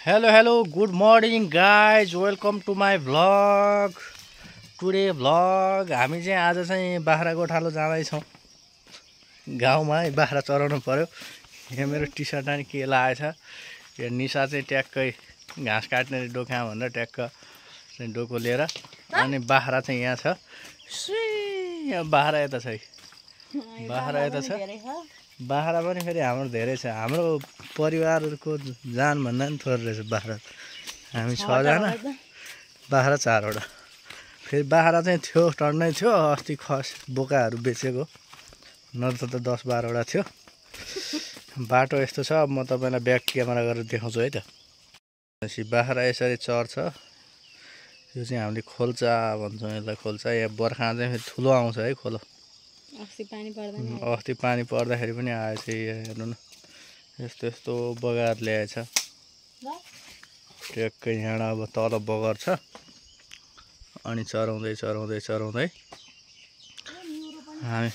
Hello, good morning guys. Welcome to my vlog. Today vlog हामी चाहिँ आज चाहिँ बाख्रा गोठालो जाँदैछौँ गाउँमा है बाख्रा चराउनु पर्यो। यहाँ मेरो टी-सर्ट अनि के लाएछ यो निशा चाहिँ ट्याक्कै घाँस काट्ने डोका भनेर ट्याक्क चाहिँ डोको लिएर अनि बाख्रा चाहिँ यहाँ छ। यहाँ बाख्रा यता छ बाख्रा यता छ बाख्रा पनि फेरि हाम्रो धेरै छ। हाम्रो परिवारको जान भन्दा पनि थोरै रहेछ बाख्रा। हामी 6 जना बाख्रा 4 वटा। फेरि बाख्रा चाहिँ थियो टन्नै थियो अस्ति खस बोकाहरू बेचेको नत्र त 10-12 वटा थियो। बाटो यस्तो छ म तपाईलाई ब्याक क्यामेरा गरेर देखाउँछु है त। बाख्रा यसरी चर्छ। यो चाहिँ हामीले खोल्चा भन्छौँ यसलाई खोल्चा। यहाँ बर्खा चाहिँ फेरि ठुलो आउँछ है खोलो। अस्ति पानी पर्दाखेरि पनि आएछ। हेर्नु न यस्तो यस्तो बगार ल्याएछ ट्याक्कै यहाँ अब तल बगर छ अनि चराउँदै चराउँदै चराउँदै हामी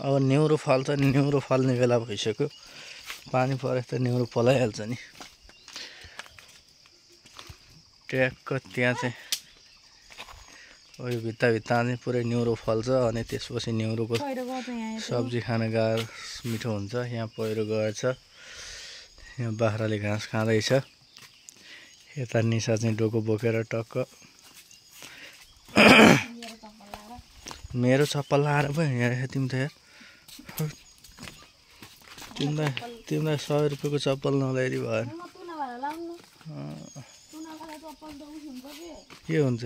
अब न्युरो फल्छ। न्युरो फल्ने बेला भइसक्यो। पानी परे त न्युरो फलाइहाल्छ नि। ट्याक्क त्यहाँ चाहिँ यो भित्ता चाहिँ पुरै न्युरो फल्छ अनि त्यसपछि न्युरोको सब्जी खान गाह्रो मिठो हुन्छ। यहाँ पहिरो गएछ। यहाँ बाख्राले घाँस खाँदैछ। यता निशा चाहिँ डोको बोकेर टक्क मेरो चप्पल लाएर पो हिँडेको तिमी त यार। तिमीलाई 100 रुपियाँको चप्पल नल्याइदिए भएन। के हुन्छ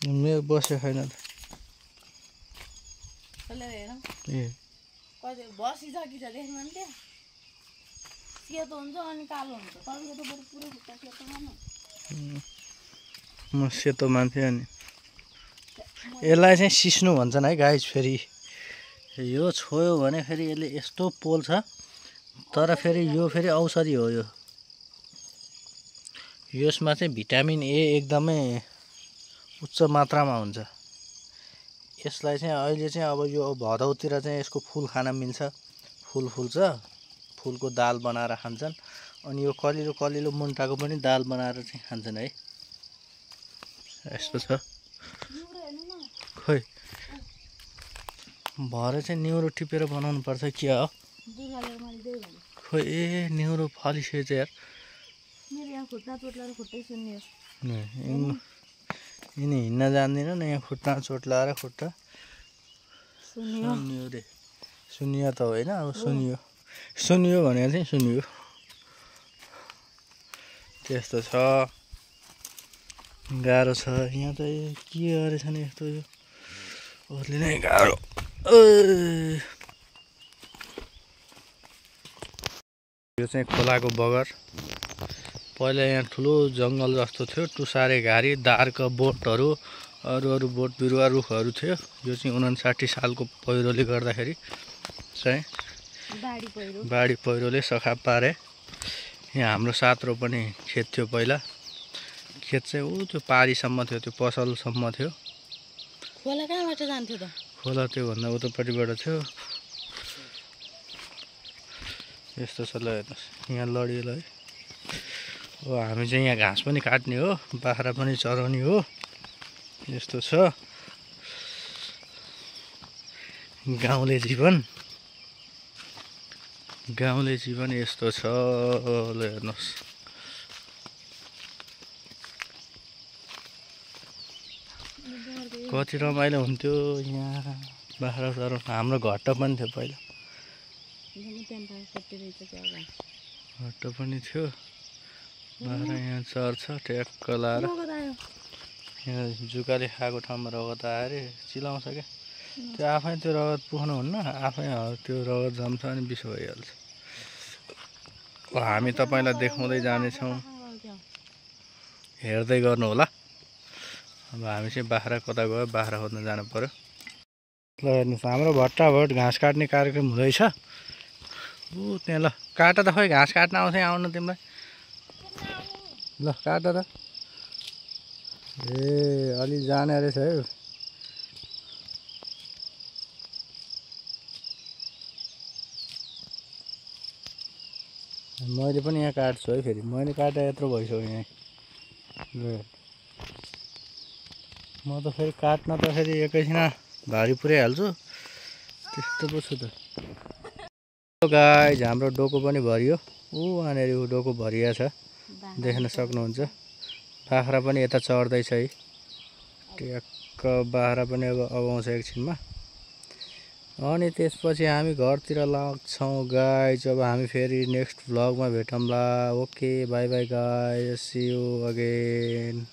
मेरो बस्यो छैन त म सेतो मान्थे अनि यसलाई चाहिँ सिस्नु भन्छन् है गाइस। फेरि यो छोयो भने फेरि यसले यस्तो पोल्छ तर फेरि यो फेरि औषधि हो। यसमा चाहिँ भिटामिन ए एकदमै उच्च मात्रामा हुन्छ। यसलाई चाहिँ अहिले चाहिँ अब यो भदौतिर चाहिँ यसको फुल खान मिल्छ। फुल फुल्छ फुलको दाल बनाएर खान्छन् अनि यो कलिलो कलिलो मुन्टाको पनि दाल बनाएर चाहिँ खान्छन् है। यस्तो छ खोइ भरे चाहिँ न्युरो टिपेर बनाउनु पर्छ के हो खोइ। ए न्युरो फलिसकेछ यार। यिनी हिँड्न जान्दिनँ न। यहाँ खुट्टा चोट लाएर खुट्टा सुन्यो रे। सुनियो त होइन अब सुनियो सुनियो भनेको चाहिँ सुनियो। त्यस्तो छ गाह्रो छ यहाँ त। के गरेछ नि यस्तो यो ओर्ली नै गाह्रो। यो चाहिँ खोलाको बगर। पहिला यहाँ ठुलो जङ्गल जस्तो थियो। टुसारे घारी दार्क बोटहरू अरू बोट बिरुवा रुखहरू थियो। यो चाहिँ 59 सालको पहिरोले गर्दाखेरि चाहिँ बाढी पहिरोले सखा पारे। यहाँ हाम्रो 7 रोपनी खेत थियो पहिला। खेत चाहिँ ऊ त्यो पारीसम्म थियो त्यो पसलसम्म थियो। खोला कहाँबाट जान्थ्यो त? खोला त्यो भन्दा उतापट्टिबाट थियो। यस्तो छ ल हेर्नुहोस् यहाँ लडिएला है। हो हामी चाहिँ यहाँ घाँस पनि काट्ने हो बाख्रा पनि चराउने हो। यस्तो छ गाउँले जीवन। गाउँले जीवन यस्तो छ ल हेर्नुहोस्। कति रमाइलो हुन्थ्यो यहाँ बाख्रा चराउनु। हाम्रो घट्ट पनि थियो पहिला। घट्ट पनि थियो। बाख्रा यहाँ चर्छ ट्याक्क लाएर। यहाँ जुकाले खाएको ठाउँमा रगत आयो अरे चिलाउँछ क्या। त्यो आफै त्यो रगत पुग्नु हुन्न आफै त्यो रगत जम्छ अनि विष भइहाल्छ। हामी तपाईँलाई देखाउँदै जानेछौँ हेर्दै गर्नु होला। अब हामी चाहिँ बाख्रा कता गयो बाख्रा खोज्न जानु पर्यो। ल हेर्नुहोस् हाम्रो भट्टाभट घाँस काट्ने कार्यक्रम हुँदैछ। ऊ त्यहाँ ल काट त खोइ घाँस काट्न आउँछ आउनु तिमीलाई। ल काट त। ए अलि जाने रहेछ है। मैले पनि यहाँ काट्छु है। फेरि मैले काटेर यत्रो भइसक्यो यहाँ। म त फेरि काट्न त फेरि एकैछिन भारी पुर्याइहाल्छु, त्यस्तो पो छु त। गाइज हाम्रो डोको पनि भरियो। वहाँनिर डोको भरिया छ, देख्न सक्नुहुन्छ। बाख्रा पनि यता चढ्दैछ है। ट्याक्क बाख्रा पनि अब आउँछ एकछिनमा। अनि त्यसपछि हामी घरतिर लाग्छौँ गाइज। अब हामी फेरि नेक्स्ट भ्लगमा भेटौँला। Okay bye bye guys, see you again.